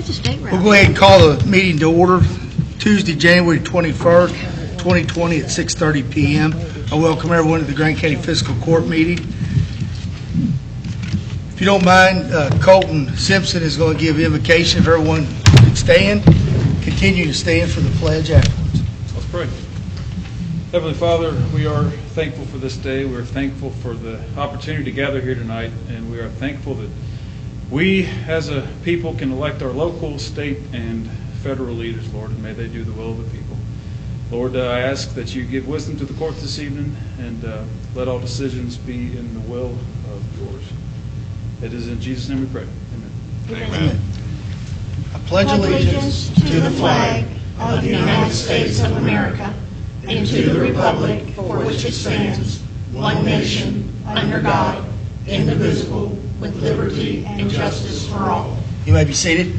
That's a state route. We'll go ahead and call the meeting to order Tuesday, January 21st, 2020 at 6:30 p.m. I welcome everyone to the Grant County Fiscal Court meeting. If you don't mind, Colton Simpson is going to give invocation. If everyone could stand, continue to stand for the pledge afterwards. Let's pray. Heavenly Father, we are thankful for this day. We are thankful for the opportunity to gather here tonight, and we are thankful that we as a people can elect our local, state, and federal leaders, Lord, and may they do the will of the people. Lord, I ask that you give wisdom to the court this evening, and let all decisions be in the will of yours. It is in Jesus' name we pray. Amen. Amen. I pledge allegiance to the flag of the United States of America and to the republic for which it stands, one nation, under God, indivisible, with liberty and justice for all. You may be seated.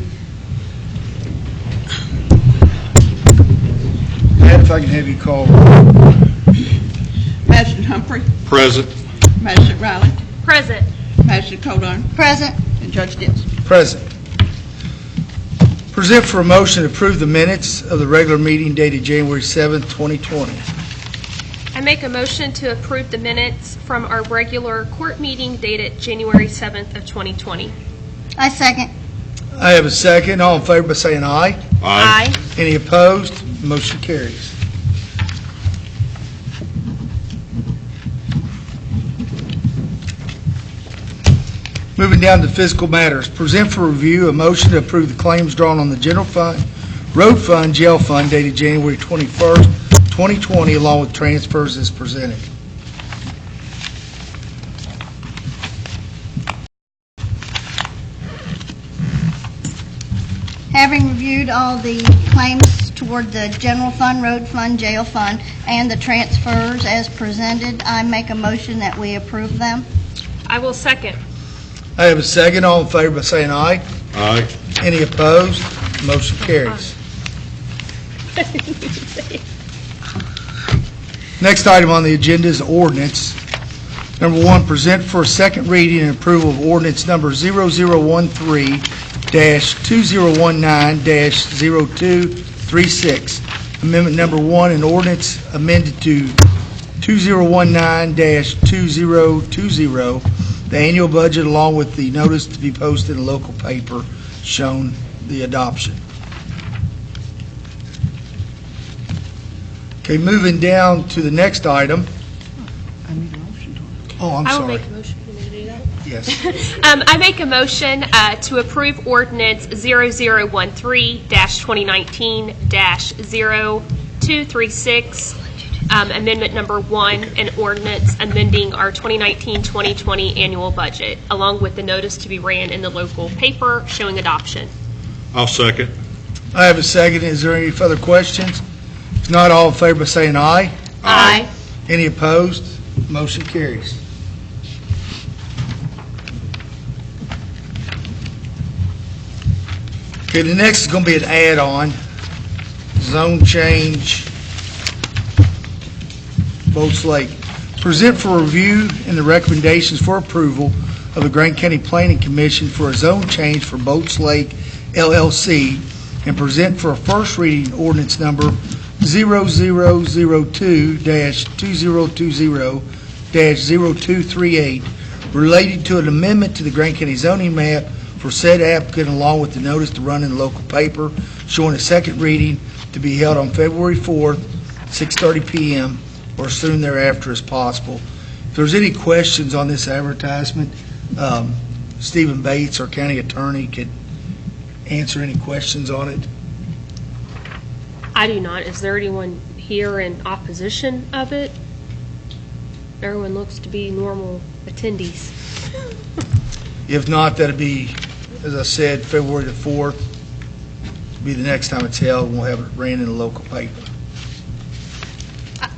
Pat, if I can have you call. Magistrate Humphrey. Present. Magistrate Riley. Present. Magistrate Coldern. Present. And Judge Ditz. Present. Present for a motion to approve the minutes of the regular meeting dated January 7th, 2020. I make a motion to approve the minutes from our regular court meeting dated January 7th of 2020. I second. I have a second. All in favor by saying aye. Aye. Any opposed? Motion carries. Moving down to fiscal matters. Present for review a motion to approve the claims drawn on the general fund, road fund, jail fund dated January 21st, 2020, along with transfers as presented. Having reviewed all the claims toward the general fund, road fund, jail fund, and the transfers as presented, I make a motion that we approve them. I will second. I have a second. All in favor by saying aye. Aye. Any opposed? Motion carries. Next item on the agenda is ordinance. Number one, present for a second reading and approval of ordinance number 0013-2019-0236. Amendment number one, an ordinance amended to 2019-2020, the annual budget along with the notice to be posted in a local paper shown the adoption. Okay, moving down to the next item. I need a motion to it. Oh, I'm I will sorry. make a motion. You want me to do that? Yes. I make a motion to approve ordinance 0013-2019-0236, amendment number one, an ordinance amending our 2019-2020 annual budget, along with the notice to be ran in the local paper showing adoption. I'll second. I have a second. Is there any further questions? If not, all in favor by saying aye. Aye. Any opposed? Motion carries. Okay, the next is going to be an add-on, zone change, Boats Lake. Present for review and the recommendations for approval of the Grant County Planning Commission for a zone change for Boats Lake LLC, and present for a first reading ordinance number 0002-2020-0238 relating to an amendment to the Grant County zoning map for said applicant, along with the notice to run in the local paper, showing a second reading to be held on February 4th, 6:30 p.m. or soon thereafter as possible. If there's any questions on this advertisement, Stephen Bates, our county attorney, could answer any questions on it. I do not. Is there anyone here in opposition of it? Everyone looks to be normal attendees. If not, that'd be, as I said, February the 4th. Be the next time it's held, and we'll have it ran in the local paper.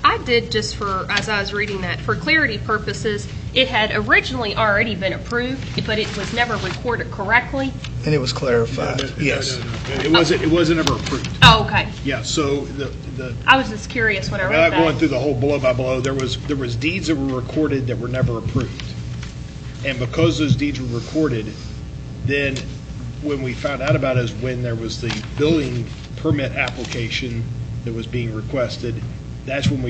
I did, just for, as I was reading that, for clarity purposes, it had originally already been approved, but it was never recorded correctly. And it was clarified, yes. No. It wasn't ever approved. Oh, okay. Yeah, so I was just curious when I read without that. going through the whole blow by blow, there was deeds that were recorded that were never approved. And because those deeds were recorded, then when we found out about it is when there was the building permit application that was being requested. That's when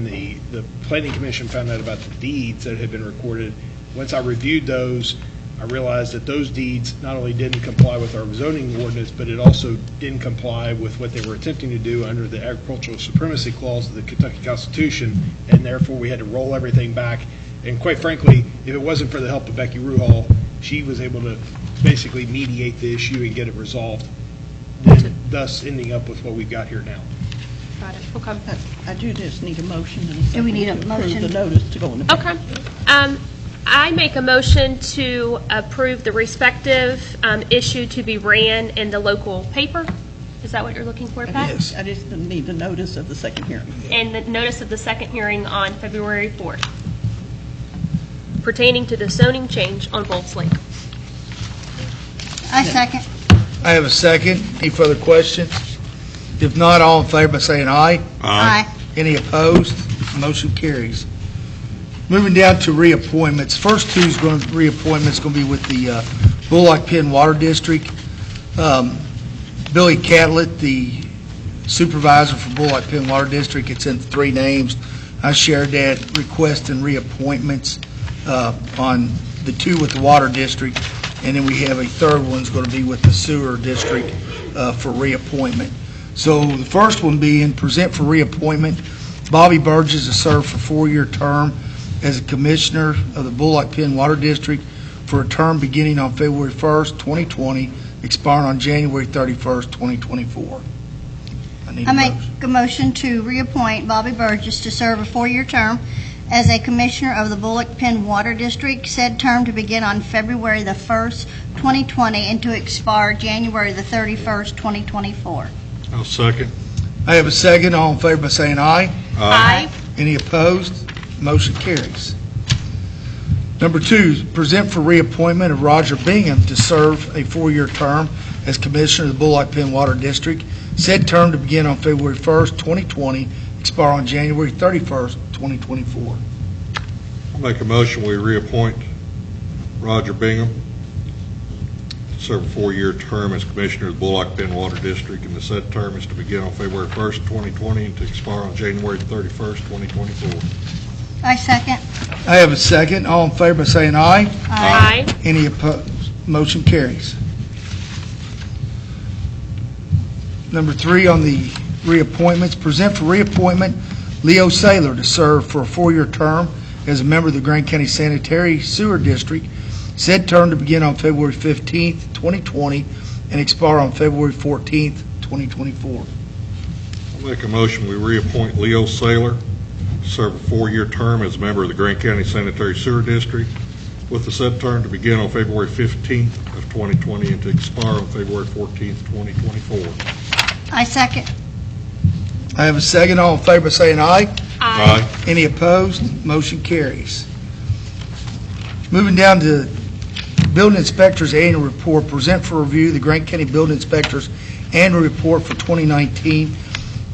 the planning commission found out about the deeds that had been recorded. Once I reviewed those, I realized that those deeds not only didn't comply with our zoning ordinance, but it also didn't comply with what they were attempting to do under the agricultural supremacy clause of the Kentucky Constitution, and therefore we had to roll everything back. And quite frankly, if it wasn't for the help of Becky Ruhal, she was able to basically mediate the issue and get it resolved, thus ending up with what we've got here now. Got it, okay. I do just need a motion and a second. Do we need a to approve motion? the notice to go in the paper. Okay. I make a motion to approve the respective issue to be ran in the local paper. Is that what you're looking for, Pat? Yes. I just need the notice of the second hearing. And the notice of the second hearing on February 4th pertaining to the zoning change on Bolts Lake. I second. I have a second. Any further questions? If not, all in favor by saying aye. Aye. Any opposed? Motion carries. Moving down to reappointments. First reappointment's going to be with the Bullock Penn Water District. Billy Catlett, the supervisor for Bullock Penn Water District, it's in 3 names. I shared that request and reappointments on the 2 with the Water District, and then we have a third one's going to be with the Sewer District for reappointment. So the first one being present for reappointment, Bobby Burgess to serve for 4-year term as a commissioner of the Bullock Penn Water District for a term beginning on February 1st, 2020, expiring on January 31st, 2024. I make a motion to reappoint Bobby Burgess to serve a 4-year term as a commissioner of the Bullock Penn Water District, said term to begin on February the 1st, 2020, and to expire January the 31st, 2024. I'll second. I have a second. All in favor by saying aye. Aye. Any opposed? Motion carries. Number 2, present for reappointment of Roger Bingham to serve a 4-year term as Commissioner of the Bullock Penn Water District. Said term to begin on February 1st, 2020, expire on January 31st, 2024. I'll make a motion, we reappoint Roger Bingham to serve a 4-year term as Commissioner of the Bullock Penn Water District, and the said term is to begin on February 1st, 2020, and to expire on January 31st, 2024. I second. I have a second. All in favor by saying aye. Aye. Any opposed? Motion carries. Number 3 on the reappointments, present for reappointment Leo Saylor to serve for a 4-year term as a member of the Grant County Sanitary Sewer District. Said term to begin on February 15th, 2020, and expire on February 14th, 2024. I'll make a motion, we reappoint Leo Saylor to serve a 4-year term as a member of the Grant County Sanitary Sewer District, with the said term to begin on February 15th of 2020 and to expire on February 14th, 2024. I second. I have a second. All in favor by saying aye. Aye. Any opposed? Motion carries. Moving down to Building Inspector's Annual Report, present for review the Grant County Building Inspector's Annual Report for 2019.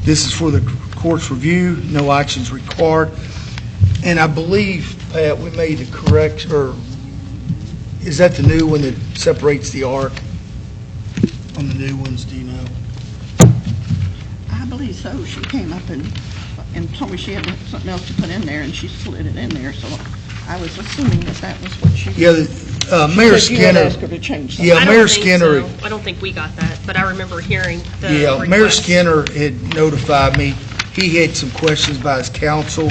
This is for the court's review, no actions required. And I believe, Pat, we made the correct, or is that the new one that separates the arc on the new ones, do you know? I believe so. She came up and told me she had something else to put in there, and she slid it in there, so I was assuming that was what she... Yeah, Mayor Said you had Skinner, asked her to change something. Yeah, I don't Mayor think Skinner- so. I don't think we got that, but I remember hearing the yeah, Mayor request. Skinner had notified me. He had some questions by his council,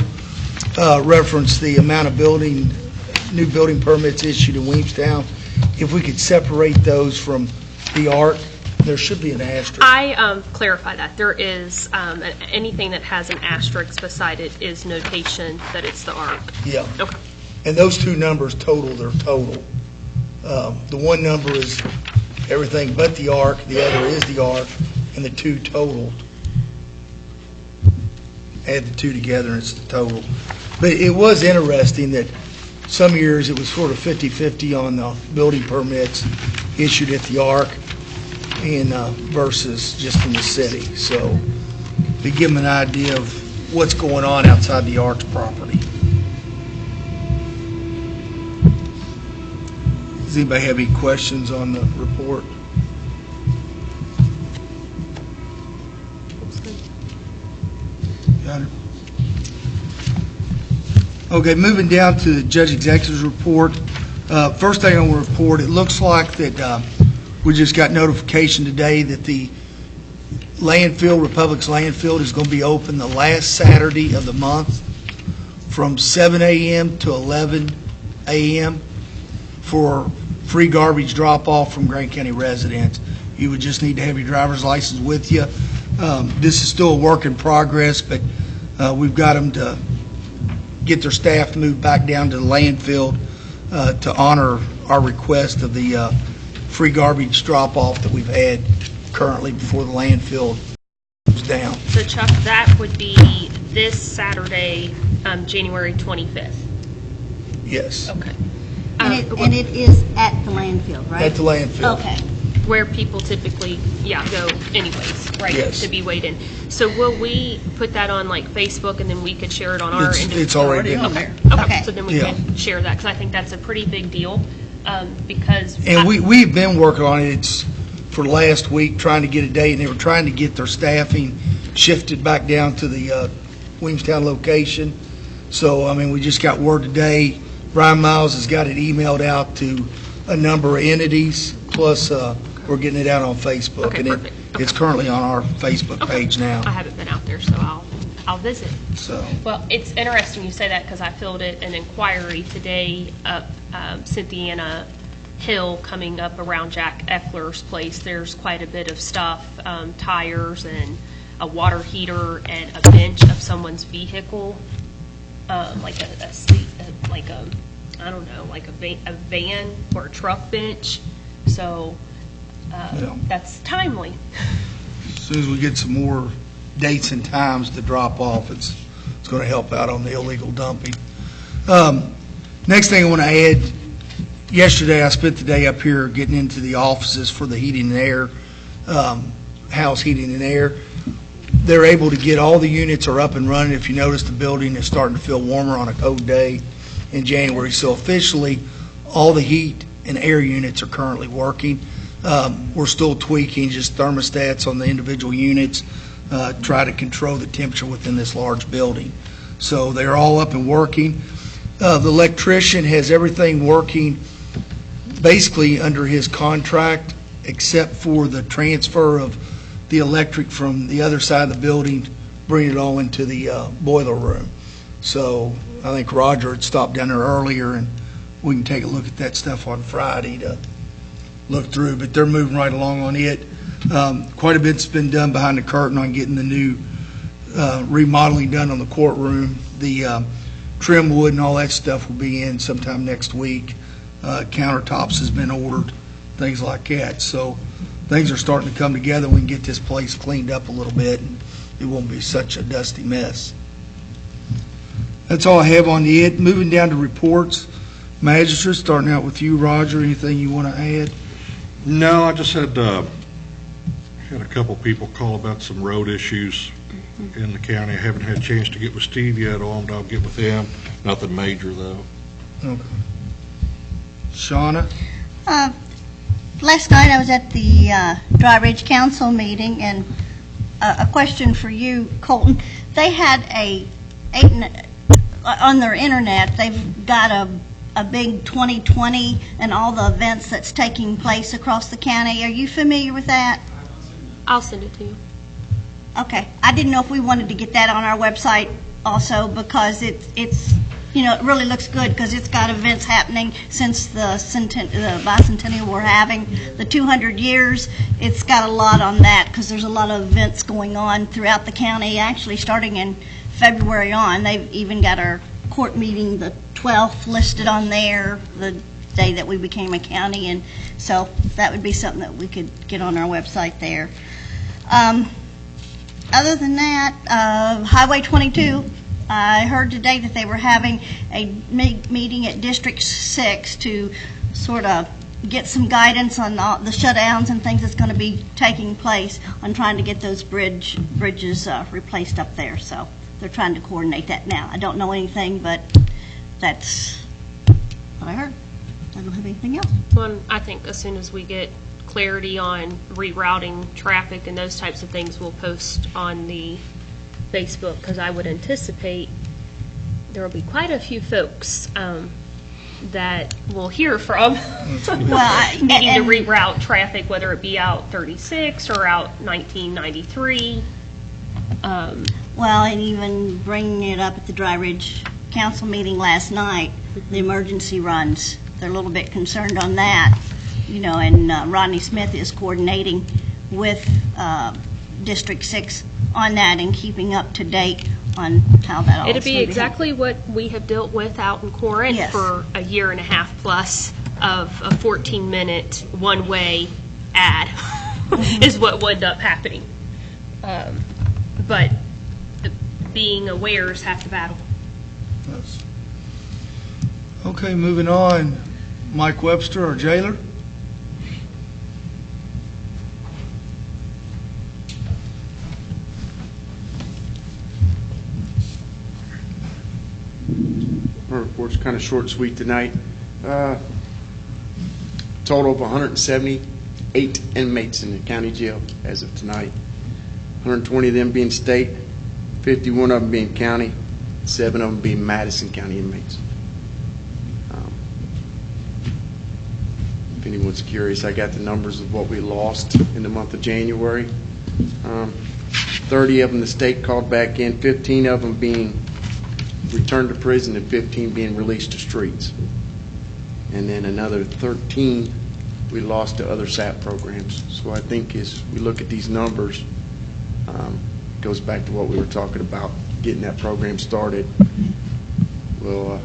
reference the amount of new building permits issued in Williamstown. If we could separate those from the arc, there should be an asterisk. I clarify that. There is, anything that has an asterisk beside it is notation that it's the ARC. Yeah. Okay. And those 2 numbers total their total. The one number is everything but the arc, the other is the arc, and the 2 totaled. Add the 2 together and it's the total. But it was interesting that some years it was sort of 50-50 on the building permits issued at the arc and versus just in the city. So to give them an idea of what's going on outside the arc's property. Does anybody have any questions on the report? Got it. Okay, moving down to the Judge Executive's report. First thing I want to report, it looks like that we just got notification today that the landfill, Republic's landfill, is going to be open the last Saturday of the month from 7 a.m. to 11 a.m. for free garbage drop-off from Grant County residents. You would just need to have your driver's license with you. This is still a work in progress, but we've got them to get their staff moved back down to the landfill to honor our request of the free garbage drop-off that we've had currently before the landfill goes down. So Chuck, that would be this Saturday, January 25th. Yes, Okay. And it is at the landfill, right? at the landfill. Okay. Where people typically, go anyways, right? Yes. To be weighed in. So will we put that on like Facebook and then we could share it on our It's already Already been, on there. Okay, so then we Yeah. can share that because I think that's a pretty big deal because. and we've been working on it. It's for last week, trying to get a date, and they were trying to get their staffing shifted back down to the Williamstown location. So, I mean, we just got word today. Brian Miles has got it emailed out to a number of entities, plus we're getting it out on Facebook. Okay, and perfect. Okay. It's currently on our Facebook Okay. page now. I haven't been out there, so I'll visit. So, Well, it's interesting you say that because I filled an inquiry today up Cynthiana Hill coming up around Jack Eckler's place. There's quite a bit of stuff, tires and a water heater and a bench of someone's vehicle, like a seat, like a, I don't know, like a van or a truck bench. So Yeah. that's timely. as soon as we get some more dates and times to drop off, it's going to help out on the illegal dumping. Next thing I want to add, yesterday I spent the day up here getting into the offices for the heating and air, house heating and air. They're able to get all the units are up and running. If you notice, the building is starting to feel warmer on a cold day in January. So officially, all the heat and air units are currently working. We're still tweaking just thermostats on the individual units, try to control the temperature within this large building. So they're all up and working. The electrician has everything working basically under his contract, except for the transfer of the electric from the other side of the building, bring it all into the boiler room. So I think Roger had stopped down there earlier, and we can take a look at that stuff on Friday to look through, but they're moving right along on it. Quite a bit's been done behind the curtain on getting the new remodeling done on the courtroom. The trim wood and all that stuff will be in sometime next week. Countertops has been ordered, things like that. So things are starting to come together. We can get this place cleaned up a little bit, and it won't be such a dusty mess. That's all I have on it. Moving down to reports. Magistrate, starting out with you, Roger. Anything you want to add? No, I just had a couple people call about some road issues in the county. I haven't had a chance to get with Steve yet on, but I'll get with him. Nothing major, though. Okay. Shauna? Last night I was at the Dry Ridge Council meeting, and a question for you, Colton. They had on their internet, they've got a big 2020 and all the events that's taking place across the county. Are you familiar with that? I'll send it to you. Okay. I didn't know if we wanted to get that on our website also, because it's it really looks good, because it's got events happening since the bicentennial we're having, the 200 years. It's got a lot on that, because there's a lot of events going on throughout the county, actually starting in February on. They've even got our court meeting, the 12th, listed on there, the day that we became a county, and so that would be something that we could get on our website there. Other than that, Highway 22, I heard today that they were having a meeting at District 6 to sort of get some guidance on the shutdowns and things that's going to be taking place on trying to get those bridges replaced up there. So they're trying to coordinate that now. I don't know anything, but that's what I heard. I don't have anything else. Well, I think as soon as we get clarity on rerouting traffic and those types of things, we'll post on the Facebook, because I would anticipate there will be quite a few folks that we'll hear from Well, needing to reroute traffic, whether it be out 36 or out 1993. Well, and even bringing it up at the Dry Ridge Council meeting last night, the emergency runs, they're a little bit concerned on that, and Rodney Smith is coordinating with District 6 on that and keeping up to date on how that all is It'll be moving. exactly what we have dealt with out in Corinth Yes. for a year and a half plus of a 14-minute one-way ad is what would end up happening. But being aware is half the battle. Yes. Okay, moving on. Mike Webster, our jailer. My report's kind of short and sweet tonight. Total of 178 inmates in the county jail as of tonight. 120 of them being state, 51 of them being county, 7 of them being Madison County inmates. If anyone's curious, I got the numbers of what we lost in the month of January. 30 of them the state called back in, 15 of them being returned to prison and 15 being released to streets. And then another 13 we lost to other SAP programs. So I think as we look at these numbers, it goes back to what we were talking about, getting that program started will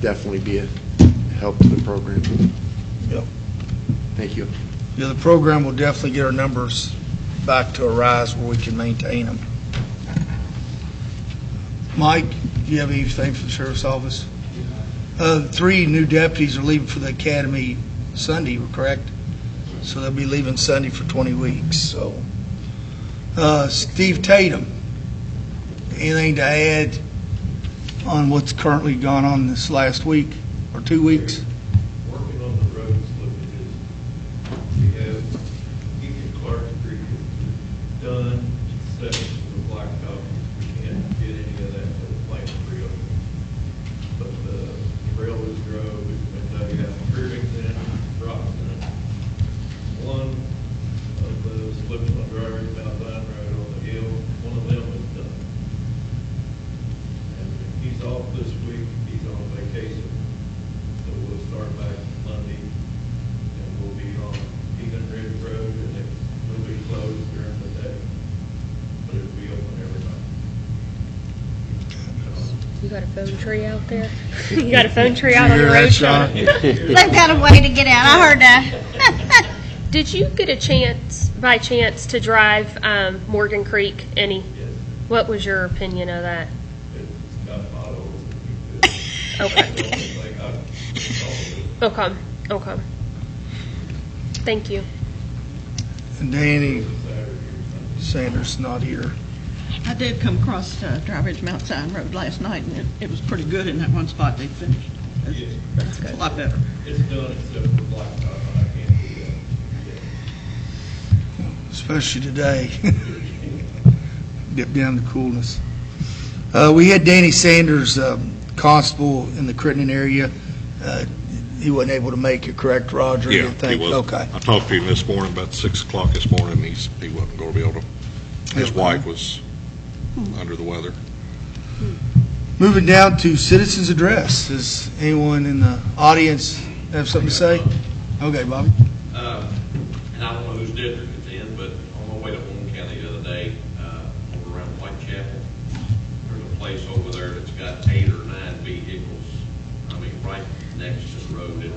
definitely be a help to the program. Yep. Thank you. Yeah, the program will definitely get our numbers back to a rise where we can maintain them. Mike, do you have anything for the sheriff's office? 3 new deputies are leaving for the academy Sunday, correct? So they'll be leaving Sunday for 20 weeks. So, Steve Tatum, anything to add on what's currently gone on this last week or 2 weeks? Working on the roads, slippages. We have Eaton Clark Street done, set for the blacktop. We can't get any of that to the plant real. But the railroad road, we've been dug out, curvings in, rocks in it. One of the slips on drivers down Vine Road on the hill, one of them is done. And he's off this week, he's on vacation. So we'll start back Monday, and we'll be on Eaton Ridge Road, and it will be closed during the day, but it'll be open every night. You got a phone tree out there? You got a phone tree out on the road, Sean? They've got a way to get out. I heard that. Did you get a chance, by chance, to drive Morgan Creek any? Yes, What was your opinion of that? it's got potholes. It's Okay. the only thing I called it. Okay. Thank you. And Danny Saturday or Sunday. Sanders not here. I did come across Dry Ridge Mount Zion Road last night, and it was pretty good in that one spot they finished. Yes. It's a lot better. It's done except for blacktop, and I can't do that. Especially today. Dip down the coolness. We had Danny Sanders, constable in the Crittenden area. He wasn't able to make it, correct, Roger? Yeah, You he think? was. Okay. I talked to him this morning about 6 o'clock this morning, and he wasn't going to be able to. His Okay. wife was under the weather. Moving down to citizens' address. Does anyone in the audience have something to say? Okay, Bobby. And I don't know whose district it's in, but on my way to Warren County the other day, over around Whitechapel, there's a place over there that's got 8 or 9 vehicles, right next to the road.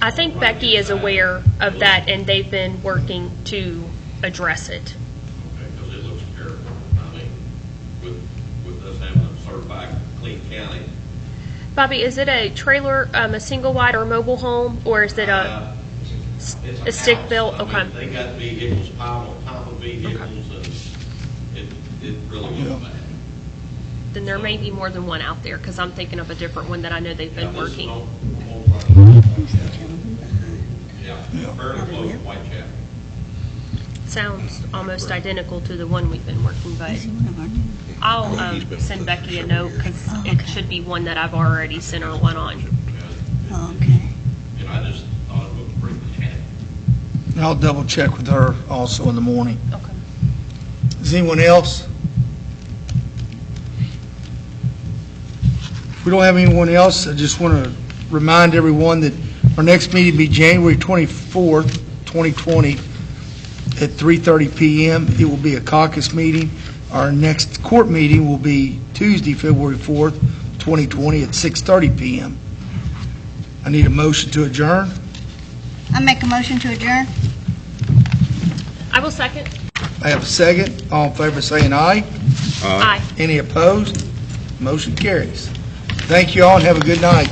I think Becky is aware of that, and they've been working to address it. Okay, because it looks terrible. With us having a certified clean county. Bobby, is it a trailer, a single wide or mobile home, or is it It's a stick house. built? Okay. They got vehicles piled on top of vehicles, and it really Yeah. was bad. Then there may be more than one out there, because I'm thinking of a different one that I know they've been Now, this is working. on County. fairly close to Whitechapel. Sounds almost identical to the one we've been working, but I'll send Becky a note because it should be one that I've already sent her one on. Okay. And I just thought it looked pretty mechanical. And I'll double check with her also in the morning. Okay. Is anyone else? If we don't have anyone else, I just want to remind everyone that our next meeting will be January 24th, 2020 at 3:30 p.m. It will be a caucus meeting. Our next court meeting will be Tuesday, February 4th, 2020 at 6:30 p.m. I need a motion to adjourn. I make a motion to adjourn. I will second. I have a second. All in favor saying aye. Aye. Any opposed? Motion carries. Thank you all and have a good night.